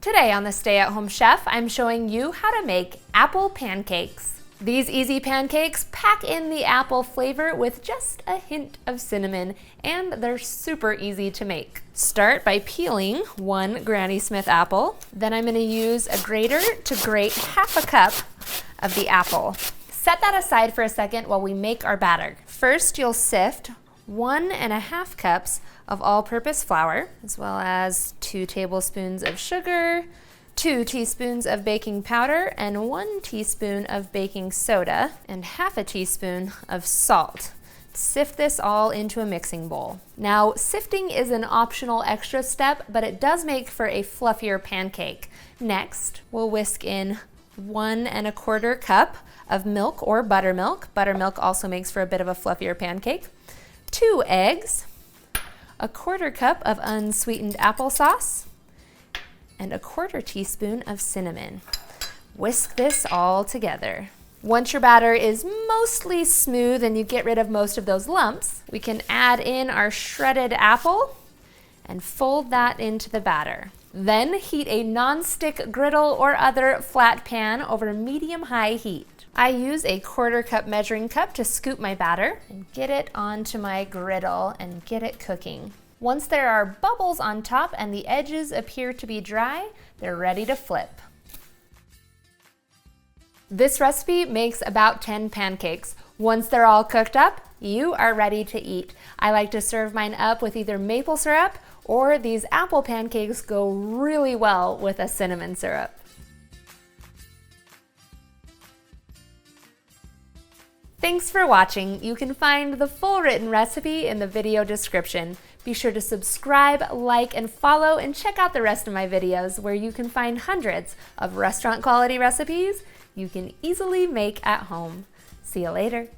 Today on the Stay at Home Chef, I'm showing you how to make apple pancakes. These easy pancakes pack in the apple flavor with just a hint of cinnamon, and they're super easy to make. Start by peeling one Granny Smith apple. Then I'm going to use a grater to grate half a cup of the apple. Set that aside for a second while we make our batter. First, you'll sift 1.5 cups of all-purpose flour, as well as 2 tablespoons of sugar, 2 teaspoons of baking powder, and 1 teaspoon of baking soda, and half a teaspoon of salt. Sift this all into a mixing bowl. Now, sifting is an optional extra step, but it does make for a fluffier pancake. Next, we'll whisk in 1.25 cup of milk or buttermilk. Buttermilk also makes for a bit of a fluffier pancake. 2 eggs, 1/4 cup of unsweetened applesauce, and 1/4 teaspoon of cinnamon. Whisk this all together. Once your batter is mostly smooth and you get rid of most of those lumps, we can add in our shredded apple and fold that into the batter. Then heat a non-stick griddle or other flat pan over medium-high heat. I use a 1/4 cup measuring cup to scoop my batter and get it onto my griddle and get it cooking. Once there are bubbles on top and the edges appear to be dry, they're ready to flip. This recipe makes about 10 pancakes. Once they're all cooked up, you are ready to eat. I like to serve mine up with either maple syrup, or these apple pancakes go really well with a cinnamon syrup. Thanks for watching. You can find the full written recipe in the video description. Be sure to subscribe, like, and follow, and check out the rest of my videos where you can find hundreds of restaurant quality recipes you can easily make at home. See you later.